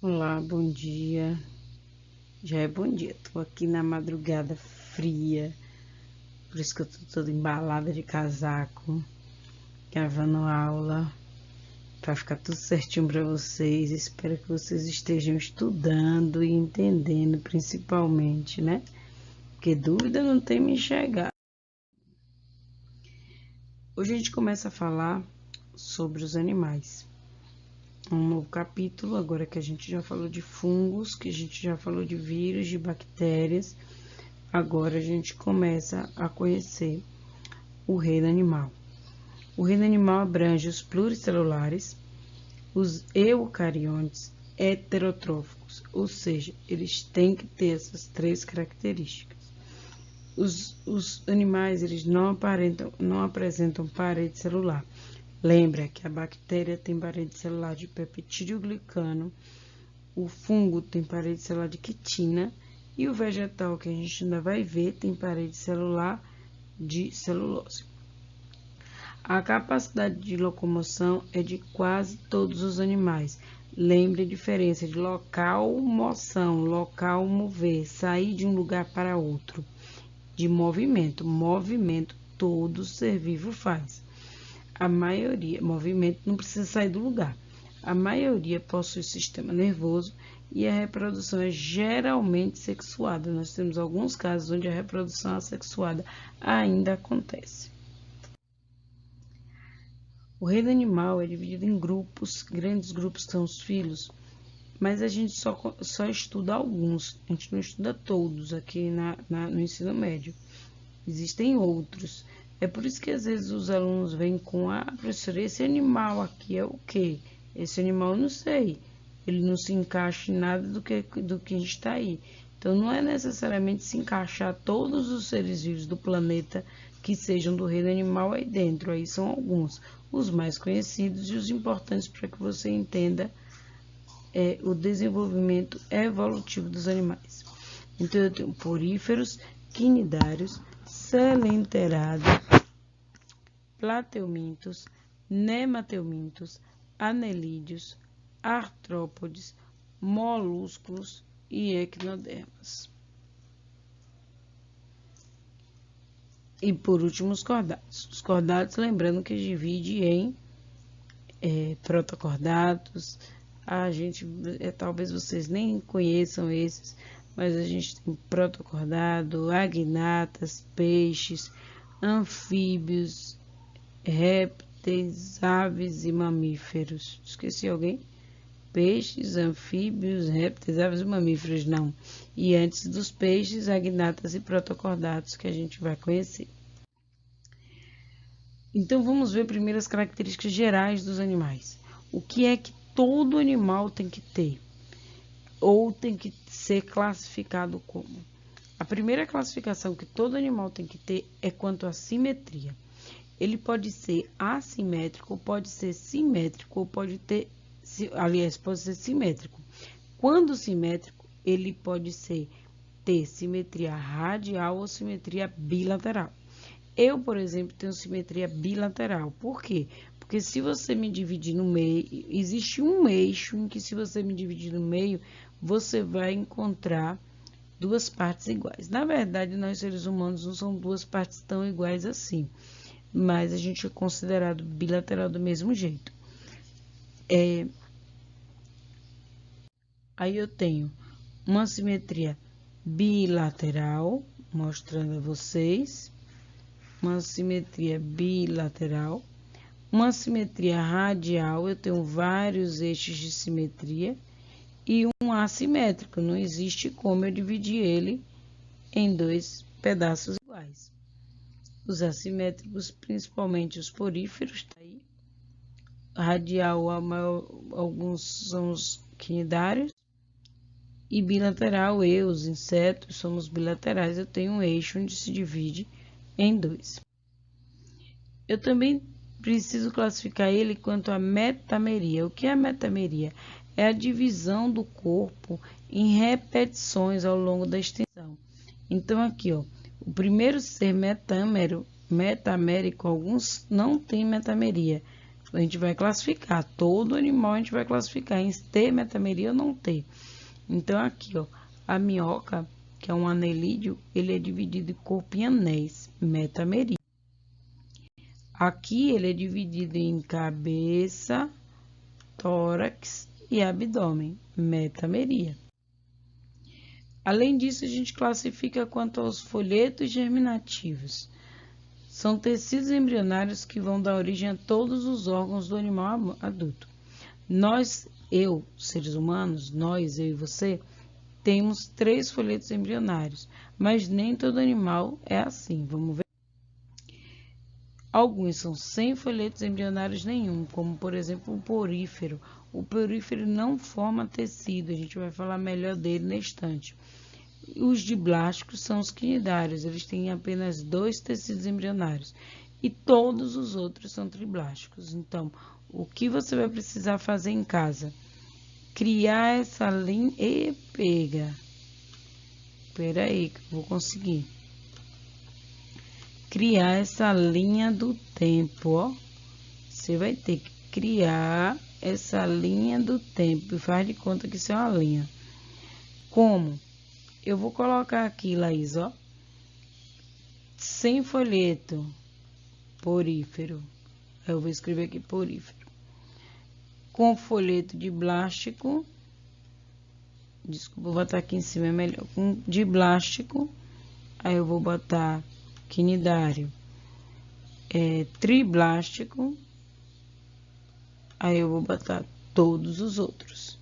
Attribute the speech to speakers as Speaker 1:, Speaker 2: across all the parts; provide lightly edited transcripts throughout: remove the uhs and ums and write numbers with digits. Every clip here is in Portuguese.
Speaker 1: Olá, bom dia. Já é bom dia. Tô aqui na madrugada fria, por isso que eu tô toda embalada de casaco, gravando aula, para ficar tudo certinho para vocês. Espero que vocês estejam estudando e entendendo, principalmente, né? Porque dúvida não tem me enxergar. Hoje a gente começa a falar sobre os animais. Um novo capítulo, agora que a gente já falou de fungos, que a gente já falou de vírus, de bactérias. Agora a gente começa a conhecer o reino animal. O reino animal abrange os pluricelulares, os eucariontes heterotróficos, ou seja, eles têm que ter essas três características. Os animais eles não apresentam parede celular. Lembra que a bactéria tem parede celular de peptidoglicano, o fungo tem parede celular de quitina e o vegetal, que a gente ainda vai ver, tem parede celular de celulose. A capacidade de locomoção é de quase todos os animais. Lembre a diferença de locomoção, local mover, sair de um lugar para outro. De movimento, movimento todo ser vivo faz. A maioria, movimento não precisa sair do lugar. A maioria possui sistema nervoso e a reprodução é geralmente sexuada. Nós temos alguns casos onde a reprodução assexuada ainda acontece. O reino animal é dividido em grupos, grandes grupos são os filos, mas a gente só estuda alguns, a gente não estuda todos aqui no ensino médio. Existem outros. É por isso que às vezes os alunos vêm com: professora, esse animal aqui é o quê? Esse animal eu não sei. Ele não se encaixa em nada do que está aí. Então não é necessariamente se encaixar todos os seres vivos do planeta que sejam do reino animal aí dentro. Aí são alguns, os mais conhecidos e os importantes para que você entenda o desenvolvimento evolutivo dos animais. Então eu tenho poríferos, quinidários, selenterados, plateumintos, nemateumintos, anelídeos, artrópodes, molúsculos e equinodermas. E por último, os cordados. Os cordados, lembrando que divide em protocordados. Talvez vocês nem conheçam esses, mas a gente tem protocordado, agnatas, peixes, anfíbios, répteis, aves e mamíferos. Esqueci alguém? Peixes, anfíbios, répteis, aves e mamíferos, não. E antes dos peixes, agnatas e protocordados, que a gente vai conhecer. Então, vamos ver primeiro as características gerais dos animais. O que é que todo animal tem que ter? Ou tem que ser classificado como? A primeira classificação que todo animal tem que ter é quanto à simetria. Ele pode ser assimétrico, pode ser simétrico, ou pode ser simétrico. Quando simétrico, ele pode ter simetria radial ou simetria bilateral. Eu, por exemplo, tenho simetria bilateral. Por quê? Porque se você me dividir no meio, existe um eixo em que se você me dividir no meio, você vai encontrar duas partes iguais. Na verdade, nós seres humanos não são duas partes tão iguais assim, mas a gente é considerado bilateral do mesmo jeito. Aí eu tenho uma simetria bilateral, mostrando a vocês, uma simetria bilateral, uma simetria radial, eu tenho vários eixos de simetria, e um assimétrico, não existe como eu dividir ele em dois pedaços iguais. Os assimétricos, principalmente os poríferos, tá aí. Radial, alguns são os quinidários, e bilateral, os insetos, somos bilaterais, eu tenho um eixo onde se divide em dois. Eu também preciso classificar ele quanto à metameria. O que é a metameria? É a divisão do corpo em repetições ao longo da extensão. Então, aqui, ó, o primeiro ser metamérico, alguns não têm metameria. a gente vai classificar. Todo animal a gente vai classificar em ter metameria ou não ter. Então, aqui, ó, a minhoca, que é um anelídeo, ele é dividido em corpo em anéis, metameria. Aqui ele é dividido em cabeça, tórax e abdômen, metameria. Além disso, a gente classifica quanto aos folhetos germinativos. São tecidos embrionários que vão dar origem a todos os órgãos do animal adulto. Nós, seres humanos, nós, eu e você, temos 3 folhetos embrionários, mas nem todo animal é assim. Vamos ver? Alguns são sem folhetos embrionários nenhum, como por exemplo o porífero. O porífero não forma tecido, a gente vai falar melhor dele na instante. Os diblásticos são os quinidários, eles têm apenas 2 tecidos embrionários. E todos os outros são triblásticos. Então, o que você vai precisar fazer em casa? Criar essa linha... Espera aí que eu vou conseguir. Criar essa linha do tempo, ó. Você vai ter que criar essa linha do tempo. E faz de conta que isso é uma linha. Como? Eu vou colocar aqui, Laís, ó. Sem folheto, porífero. Eu vou escrever aqui porífero. Com folheto de blástico. Desculpa, vou botar aqui em cima, é melhor. Com de blástico. Aí eu vou botar quinidário. Triblástico. Aí eu vou botar todos os outros.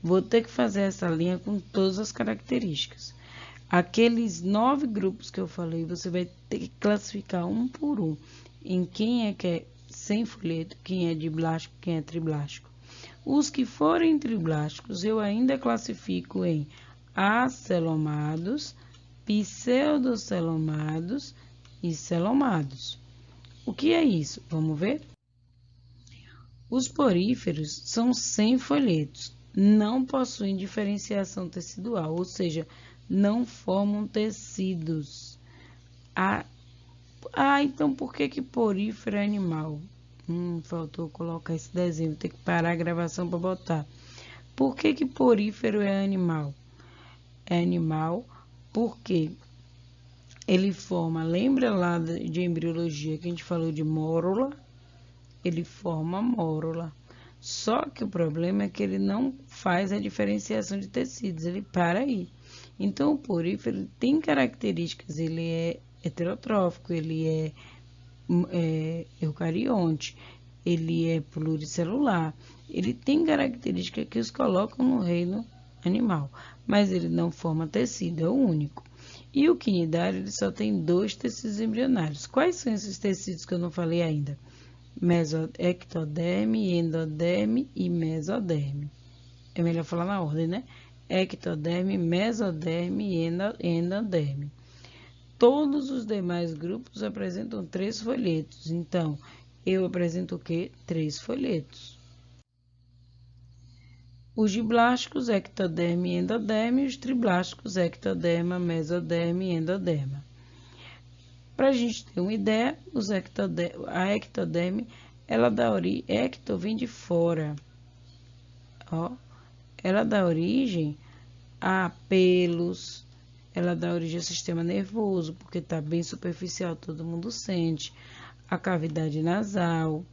Speaker 1: Vou ter que fazer essa linha com todas as características. Aqueles 9 grupos que eu falei, você vai ter que classificar um por um. Em quem é que é sem folheto, quem é diblástico, quem é triblástico. Os que forem triblásticos, eu ainda classifico em acelomados, pseudocelomados e celomados. O que é isso? Vamos ver? Os poríferos são sem folhetos, não possuem diferenciação tecidual, ou seja, não formam tecidos. Então por que porífero é animal? Faltou colocar esse desenho, vou ter que parar a gravação para botar. Por que porífero é animal? É animal porque ele forma, lembra lá de embriologia que a gente falou de mórula? Ele forma mórula. Só que o problema é que ele não faz a diferenciação de tecidos, ele para aí. Então, o porífero tem características, ele é heterotrófico, ele é eucarionte, ele é pluricelular, ele tem características que os colocam no reino animal, mas ele não forma tecido, é o único. E o quinidário, ele só tem 2 tecidos embrionários. Quais são esses tecidos que eu não falei ainda? Ectoderme, endoderme e mesoderme. É melhor falar na ordem, né? Ectoderme, mesoderme e endoderme. Todos os demais grupos apresentam 3 folhetos. Então, eu apresento o quê? 3 folhetos. Os diblásticos, ectoderme e endoderme, e os triblásticos, ectoderma, mesoderme e endoderma. Para a gente ter uma ideia, a ectoderme, ela dá origem, ecto vem de fora, ó, ela dá origem a pelos, ela dá origem ao sistema nervoso, porque está bem superficial, todo mundo sente, a cavidade nasal.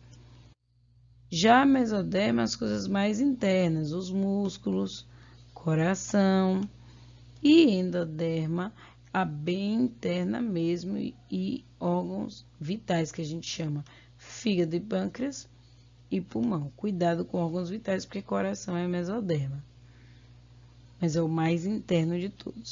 Speaker 1: Já a mesoderma, as coisas mais internas, os músculos, coração, e endoderma, a bem interna mesmo, e órgãos vitais que a gente chama fígado e pâncreas e pulmão. Cuidado com órgãos vitais, porque coração é mesoderma, mas é o mais interno de todos.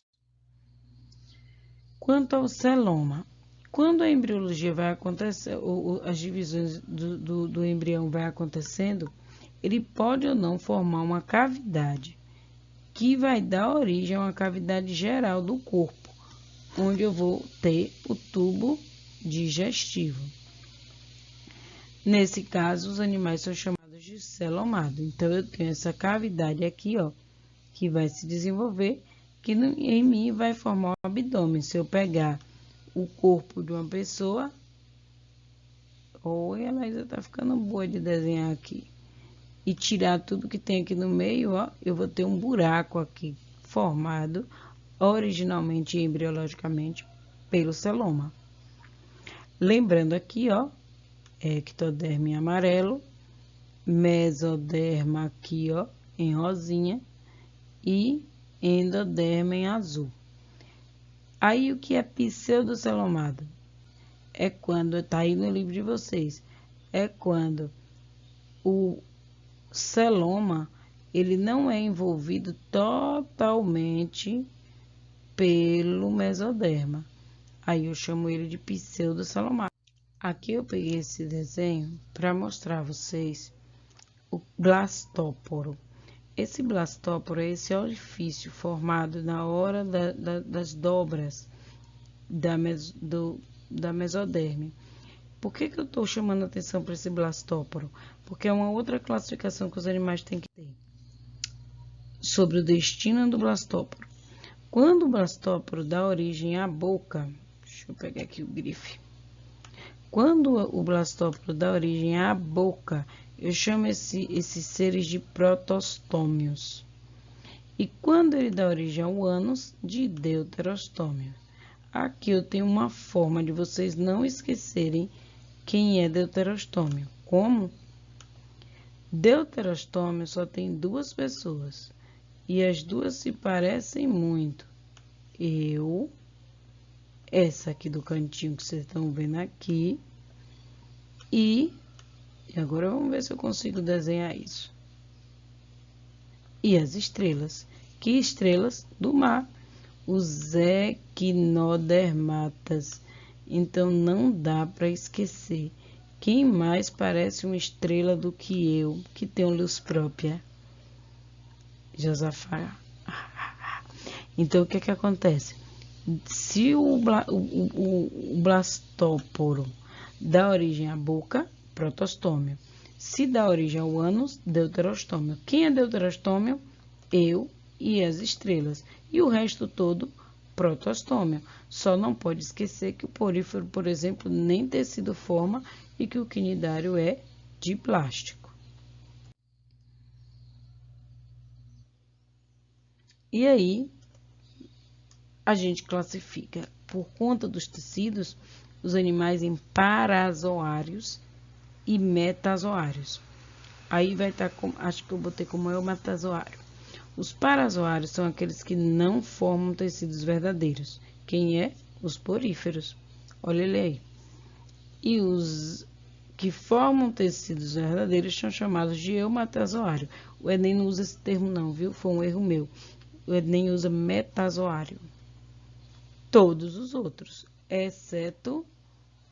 Speaker 1: Quanto ao celoma, quando a embriologia vai acontecer, ou as divisões do embrião vai acontecendo, ele pode ou não formar uma cavidade, que vai dar origem a uma cavidade geral do corpo, onde eu vou ter o tubo digestivo. Nesse caso, os animais são chamados de celomado. Então, eu tenho essa cavidade aqui, ó, que vai se desenvolver, que em mim vai formar o abdômen. Se eu pegar o corpo de uma pessoa, Oi, a Laísa tá ficando boa de desenhar aqui. E tirar tudo que tem aqui no meio, ó, eu vou ter um buraco aqui formado originalmente e embriologicamente pelo celoma. Lembrando aqui, ó, ectoderma em amarelo, mesoderma aqui, ó, em rosinha e endoderma em azul. Aí, o que é pseudocelomado? É quando, tá aí no livro de vocês, é quando o celoma, ele não é envolvido totalmente pelo mesoderma. Aí eu chamo ele de pseudocelomado. Aqui eu peguei esse desenho para mostrar a vocês o blastóporo. Esse blastóporo é esse orifício formado na hora das dobras da mesoderme. Por que eu estou chamando atenção para esse blastóporo? Porque é uma outra classificação que os animais têm que ter sobre o destino do blastóporo. Quando o blastóporo dá origem à boca, deixa eu pegar aqui o grife. Quando o blastóporo dá origem à boca, eu chamo esses seres de protostômios. E quando ele dá origem ao ânus, de deuterostômio. Aqui eu tenho uma forma de vocês não esquecerem quem é deuterostômio. Como? Deuterostômio só tem duas pessoas. E as duas se parecem muito. Essa aqui do cantinho que vocês estão vendo aqui. E agora vamos ver se eu consigo desenhar isso. E as estrelas. Que estrelas? Do mar. Os equinodermatas. Então, não dá para esquecer. Quem mais parece uma estrela do que eu, que tenho luz própria? Josafá. Então, o que que acontece? Se o blastóporo dá origem à boca, protostômio. Se dá origem ao ânus, deuterostômio. Quem é deuterostômio? Eu e as estrelas. E o resto todo, protostômio. Só não pode esquecer que o porífero, por exemplo, nem tecido forma e que o quinidário é de plástico. E aí, a gente classifica, por conta dos tecidos, os animais em parazoários e metazoários. Aí vai estar, acho que eu botei como o metazoário. Os parazoários são aqueles que não formam tecidos verdadeiros. Quem é? Os poríferos. Olha ele aí. E os que formam tecidos verdadeiros são chamados de eumetazoário. O Enem não usa esse termo não, viu? Foi um erro meu. O Enem usa metazoário. Todos os outros, exceto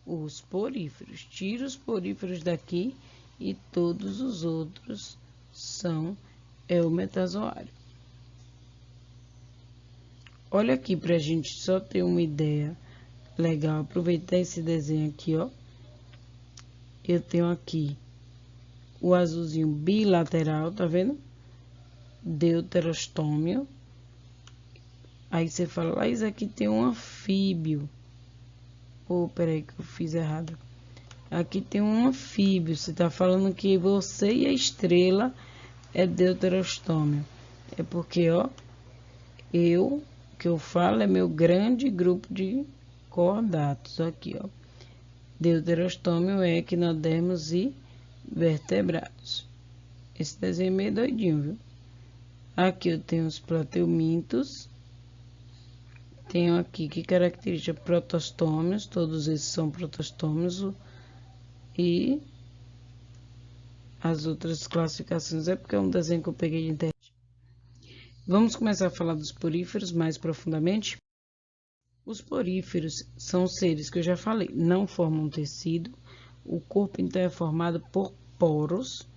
Speaker 1: os poríferos. Tira os poríferos daqui e todos os outros são eumetazoário. Olha aqui para a gente só ter uma ideia legal. Aproveitar esse desenho aqui, ó. Eu tenho aqui o azulzinho bilateral, tá vendo? Deuterostômio. Aí você fala, ah, isso aqui tem um anfíbio. Oh, peraí que eu fiz errado. Aqui tem um anfíbio. Você tá falando que você e a estrela é deuterostômio. É porque, ó, o que eu falo é meu grande grupo de cordatos. Aqui, ó. Deuterostômio, equinodermos e vertebrados. Esse desenho é meio doidinho, viu? Aqui eu tenho os plateumintos. Tenho aqui que caracteriza protostômios, todos esses são protostômios, e as outras classificações é porque é um desenho que eu peguei de internet. Vamos começar a falar dos poríferos mais profundamente. Os poríferos são seres que eu já falei, não formam tecido, o corpo então é formado por poros,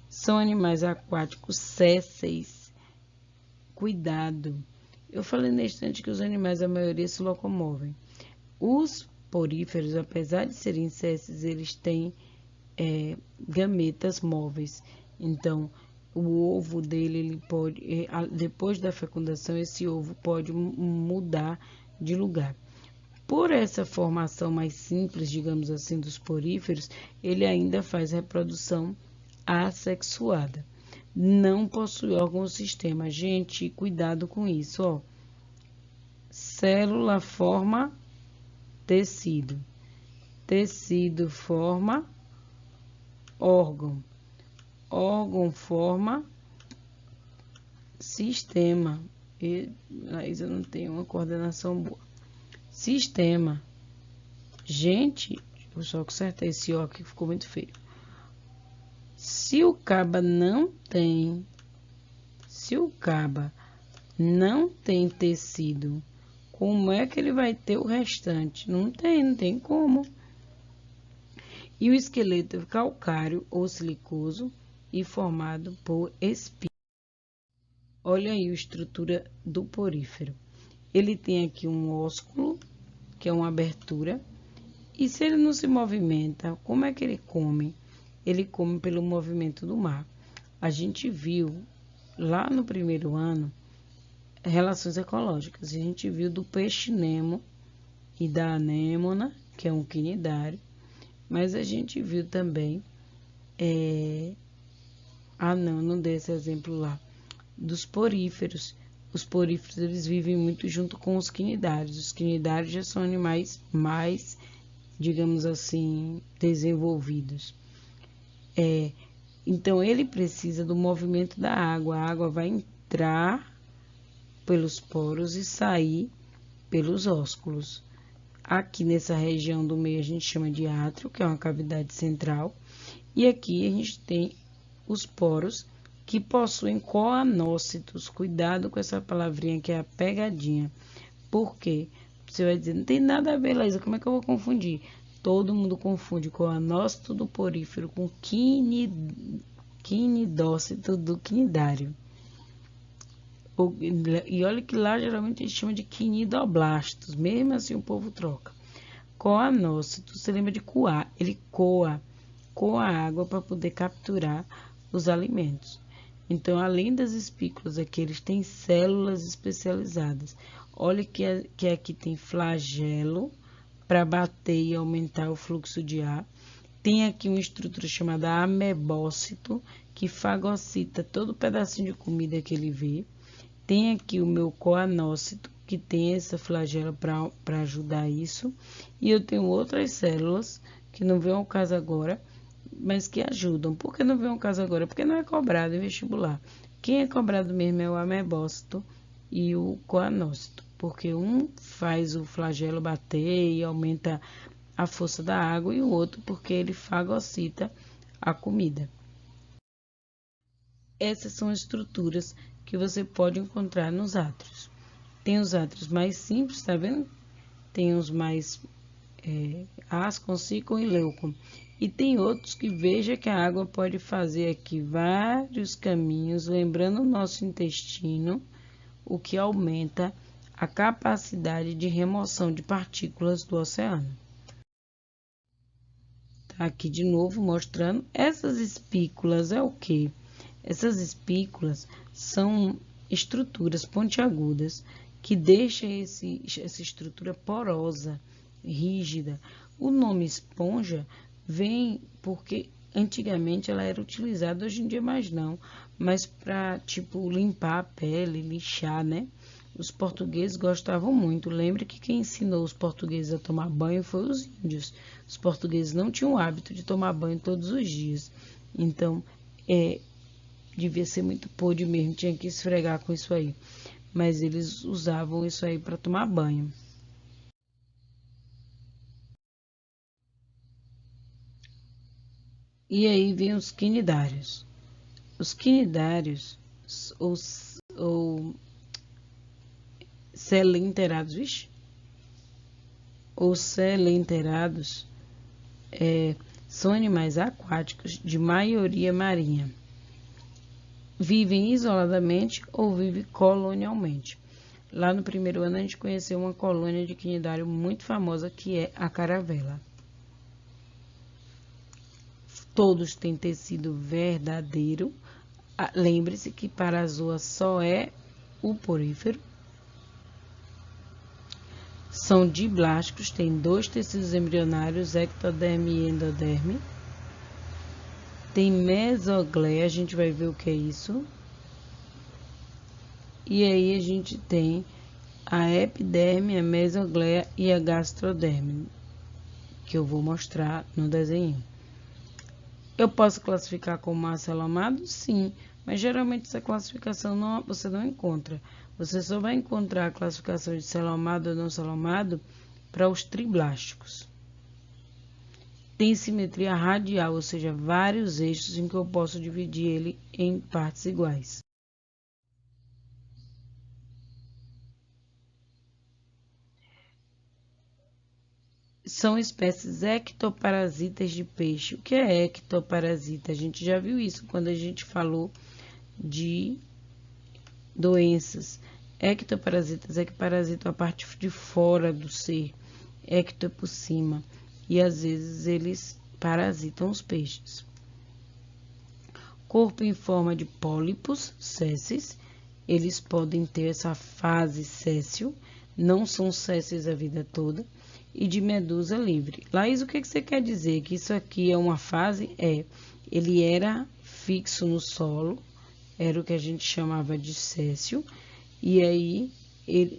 Speaker 1: são animais aquáticos sésseis. Cuidado! Eu falei na instante que os animais, a maioria, se locomovem. Os poríferos, apesar de serem sésseis, eles têm gametas móveis. Então, o ovo dele, ele pode, depois da fecundação, esse ovo pode mudar de lugar. por essa formação mais simples, digamos assim, dos poríferos, ele ainda faz reprodução assexuada. Não possui órgão ou sistema. Gente, cuidado com isso, ó. Célula forma tecido. Tecido forma órgão. Órgão forma sistema. E Laísa não tem uma coordenação boa. Sistema. Gente, eu só consertei esse ó que ficou muito feio. Se o caba não tem tecido, como é que ele vai ter o restante? Não tem como. E o esqueleto é calcário ou silicoso e formado por espinhos. Olha aí a estrutura do porífero. Ele tem aqui um ósculo, que é uma abertura. E se ele não se movimenta, como é que ele come? Ele come pelo movimento do mar. A gente viu lá no primeiro ano relações ecológicas. A gente viu do peixe Nemo e da anêmona, que é um quinidário. Mas a gente viu também, não dei esse exemplo lá, dos poríferos. Os poríferos, eles vivem muito junto com os quinidários. Os quinidários já são animais mais, digamos assim, desenvolvidos. Então, ele precisa do movimento da água. A água vai entrar pelos poros e sair pelos ósculos. Aqui nessa região do meio a gente chama de átrio, que é uma cavidade central. E aqui a gente tem os poros que possuem coanócitos. Cuidado com essa palavrinha que é a pegadinha. Por quê? Você vai dizer, não tem nada a ver, Laísa, como é que eu vou confundir? Todo mundo confunde coanócito do porífero com quinidócito do quinidário. E olha que lá geralmente a gente chama de quinidoblastos, mesmo assim o povo troca. Coanócito, você lembra de coar? Ele coa a água para poder capturar os alimentos. Então, além das espículas aqui, eles têm células especializadas. Olha que aqui tem flagelo para bater e aumentar o fluxo de ar. Tem aqui uma estrutura chamada amebócito, que fagocita todo pedacinho de comida que ele vê. Tem aqui o meu coanócito, que tem essa flagela para ajudar isso. E eu tenho outras células, que não vem ao caso agora, mas que ajudam. Por que não vem ao caso agora? Porque não é cobrado em vestibular. Quem é cobrado mesmo é o amebócito e o coanócito, porque um faz o flagelo bater e aumenta a força da água, e o outro porque ele fagocita a comida. Essas são as estruturas que você pode encontrar nos átrios. Tem os átrios mais simples, tá vendo? Tem os mais ascon, sícon e leucon. E tem outros que veja que a água pode fazer aqui vários caminhos, lembrando o nosso intestino, o que aumenta a capacidade de remoção de partículas do oceano. Tá aqui de novo mostrando. Essas espículas é o quê? Essas espículas são estruturas pontiagudas que deixam essa estrutura porosa, rígida. O nome esponja vem porque antigamente ela era utilizada, hoje em dia mais não, mas para tipo limpar a pele, lixar, né? Os portugueses gostavam muito. Lembre que quem ensinou os portugueses a tomar banho foi os índios. Os portugueses não tinham o hábito de tomar banho todos os dias. Então, devia ser muito podre mesmo, tinha que esfregar com isso aí. Mas eles usavam isso aí para tomar banho. E aí vem os quinidários. Os quinidários, ou celenterados, ou celenterados, são animais aquáticos de maioria marinha. Vivem isoladamente ou vivem colonialmente. Lá no primeiro ano a gente conheceu uma colônia de quinidário muito famosa, que é a caravela. Todos têm tecido verdadeiro. Lembre-se que parazoa só é o porífero. São diblásticos, tem 2 tecidos embrionários, ectoderme e endoderme. Tem mesogleia, a gente vai ver o que é isso. E aí a gente tem a epiderme, a mesogleia e a gastroderme, que eu vou mostrar no desenho. Eu posso classificar como acelomado? Sim, mas geralmente essa classificação você não encontra. Você só vai encontrar a classificação de celomado ou não celomado para os triblásticos. Tem simetria radial, ou seja, vários eixos em que eu posso dividir ele em partes iguais. São espécies ectoparasitas de peixe. O que é ectoparasita? A gente já viu isso quando a gente falou de doenças. Ectoparasitas é que parasitam a parte de fora do ser. Ecto é por cima. E às vezes eles parasitam os peixes. Corpo em forma de pólipos, césseis. Eles podem ter essa fase céssio. Não são césseis a vida toda. E de medusa livre. Laís, o que você quer dizer? Que isso aqui é uma fase? Ele era fixo no solo, era o que a gente chamava de céssio, e aí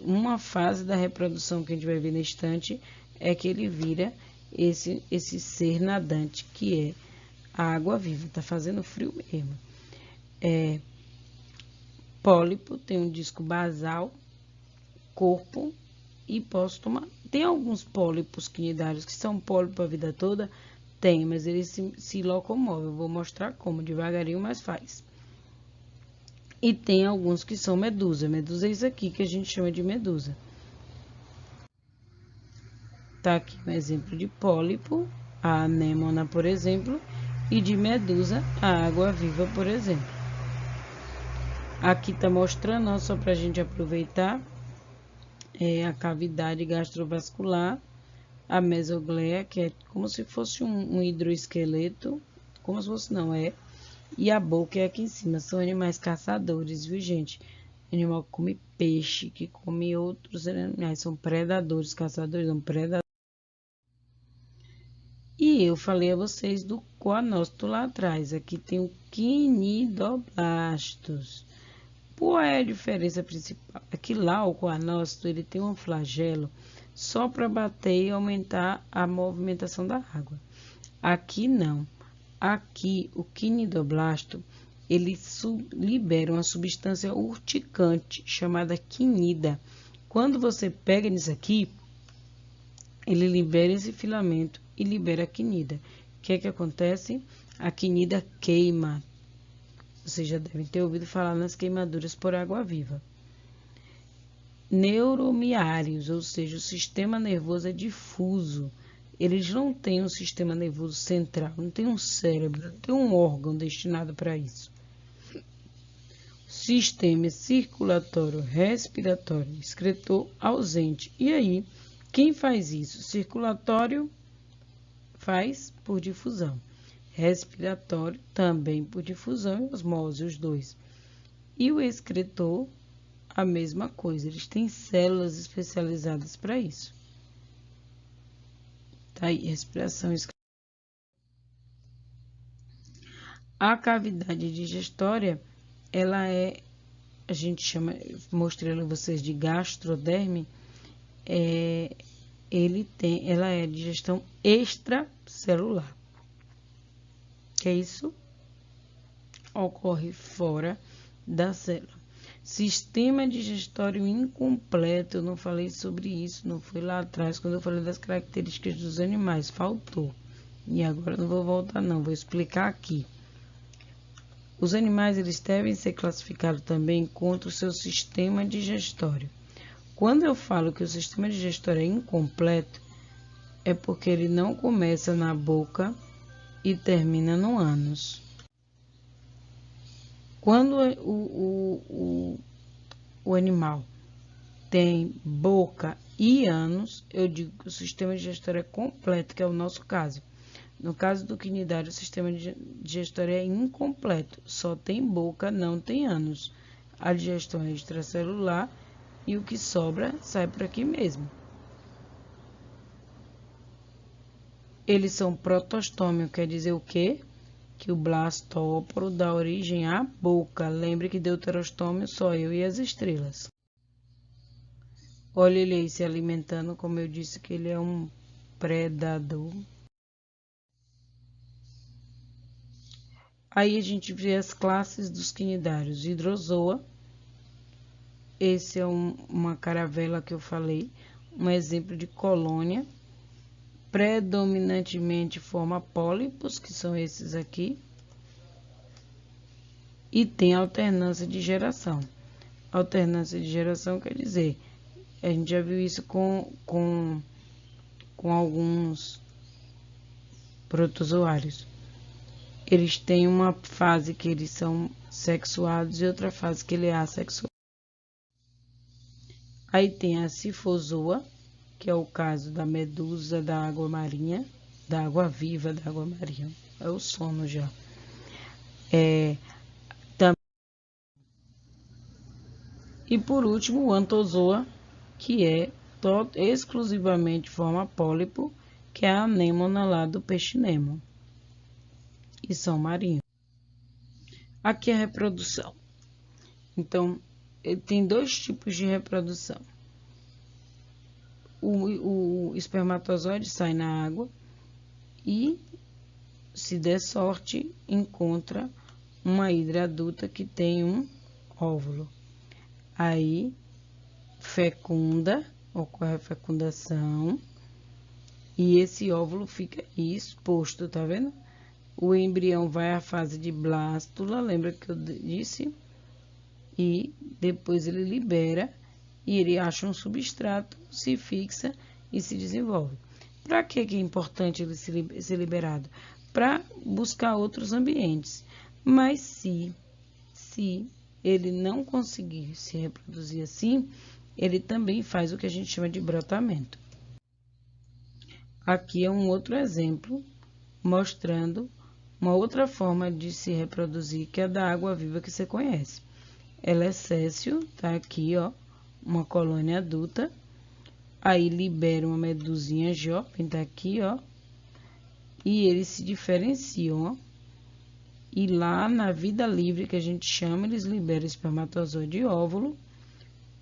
Speaker 1: uma fase da reprodução que a gente vai ver na estante é que ele vira esse ser nadante, que é a água viva. Tá fazendo frio mesmo. Pólipo, tem um disco basal, corpo e póstuma. Tem alguns pólipos quinidários que são pólipo a vida toda? Tem, mas eles se locomovem. Eu vou mostrar como, devagarinho, mas faz. E tem alguns que são medusa. Medusa é isso aqui que a gente chama de medusa. Tá aqui um exemplo de pólipo, a anêmona, por exemplo, e de medusa, a água-viva, por exemplo. Aqui tá mostrando, ó, só pra gente aproveitar, a cavidade gastrovascular, a mesogleia, que é como se fosse um hidroesqueleto, como se fosse, não é, e a boca é aqui em cima. São animais caçadores, viu, gente? Animal que come peixe, que come outros animais, são predadores, caçadores, não predadores. E eu falei a vocês do coanócito lá atrás, aqui tem o quinidoblastos. Qual é a diferença principal? É que lá o coanócito, ele tem um flagelo só para bater e aumentar a movimentação da água. Aqui não. Aqui o quinidoblasto, ele libera uma substância urticante chamada quinida. Quando você pega nisso aqui, ele libera esse filamento e libera a quinida. O que é que acontece? A quinida queima. Vocês já devem ter ouvido falar nas queimaduras por água-viva. Neuromiários, ou seja, o sistema nervoso é difuso. Eles não têm um sistema nervoso central, não tem um cérebro, não tem um órgão destinado para isso. Sistema circulatório, respiratório, excretor ausente. E aí, quem faz isso? Circulatório faz por difusão. Respiratório também por difusão e osmose, os dois. E o excretor, a mesma coisa. Eles têm células especializadas para isso. Tá aí, respiração. A cavidade digestória, ela é, a gente chama, mostrei a vocês de gastroderme, ela é digestão extracelular. Que é isso? Ocorre fora da célula. Sistema digestório incompleto, eu não falei sobre isso, não foi lá atrás, quando eu falei das características dos animais, faltou. E agora não vou voltar não, vou explicar aqui. Os animais, eles devem ser classificados também contra o seu sistema digestório. Quando eu falo que o sistema digestório é incompleto, é porque ele não começa na boca e termina no ânus. Quando o animal tem boca e ânus, eu digo que o sistema digestório é completo, que é o nosso caso. No caso do quinidário, o sistema digestório é incompleto, só tem boca, não tem ânus. A digestão é extracelular e o que sobra sai por aqui mesmo. Eles são protostômio, quer dizer o quê? Que o blastóporo dá origem à boca. Lembre que deuterostômio só eu e as estrelas. Olha ele aí se alimentando, como eu disse que ele é um predador. Aí a gente vê as classes dos quinidários. Hidrozoa. Esse é uma caravela que eu falei, um exemplo de colônia. Predominantemente forma pólipos, que são esses aqui. E tem alternância de geração. Alternância de geração quer dizer, a gente já viu isso com alguns protozoários. Eles têm uma fase que eles são sexuados e outra fase que ele é assexuado. Aí tem a sifozoa, que é o caso da medusa da água marinha, da água viva da água marinha. É o sono já. E por último, o antozoa, que é exclusivamente forma pólipo, que é a anêmona lá do peixe Nemo. E são marinhos. Aqui é a reprodução. Então, tem dois tipos de reprodução. O espermatozoide sai na água e, se der sorte, encontra uma hidra adulta que tem um óvulo. Aí, fecunda, ocorre a fecundação, e esse óvulo fica exposto, tá vendo? O embrião vai à fase de blástula, lembra que eu disse? E depois ele libera e ele acha um substrato, se fixa e se desenvolve. Para que é importante ele ser liberado? Para buscar outros ambientes. Mas se ele não conseguir se reproduzir assim, ele também faz o que a gente chama de brotamento. Aqui é um outro exemplo mostrando uma outra forma de se reproduzir, que é a da água viva que você conhece. Ela é céssio, tá aqui, ó, uma colônia adulta. Aí libera uma medusinha jovem, tá aqui, ó. E eles se diferenciam, ó. E lá na vida livre, que a gente chama, eles liberam espermatozoide e óvulo,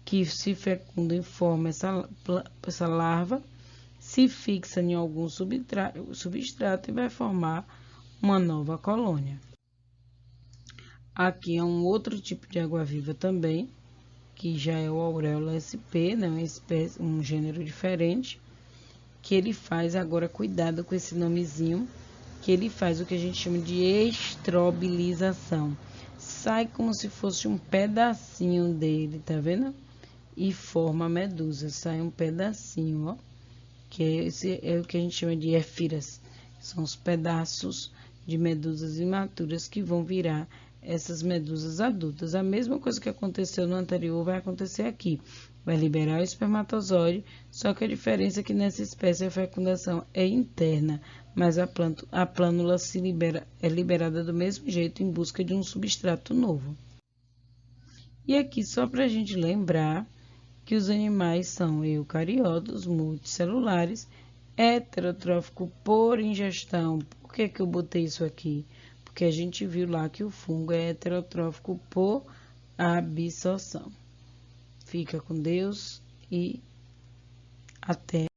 Speaker 1: que se fecunda e forma essa larva, se fixa em algum substrato e vai formar uma nova colônia. Aqui é um outro tipo de água-viva também, que já é o Auréola sp, né, um gênero diferente, que ele faz, agora cuidado com esse nomezinho, que ele faz o que a gente chama de estrobilização. Sai como se fosse um pedacinho dele, tá vendo? E forma a medusa, sai um pedacinho, ó, que esse é o que a gente chama de éfiras. São os pedaços de medusas imaturas que vão virar essas medusas adultas. A mesma coisa que aconteceu no anterior vai acontecer aqui. Vai liberar o espermatozoide, só que a diferença é que nessa espécie a fecundação é interna, mas a plânula é liberada do mesmo jeito em busca de um substrato novo. E aqui só para a gente lembrar que os animais são eucariotos, multicelulares, heterotrófico por ingestão. Por que eu botei isso aqui? Porque a gente viu lá que o fungo é heterotrófico por absorção. Fica com Deus e até.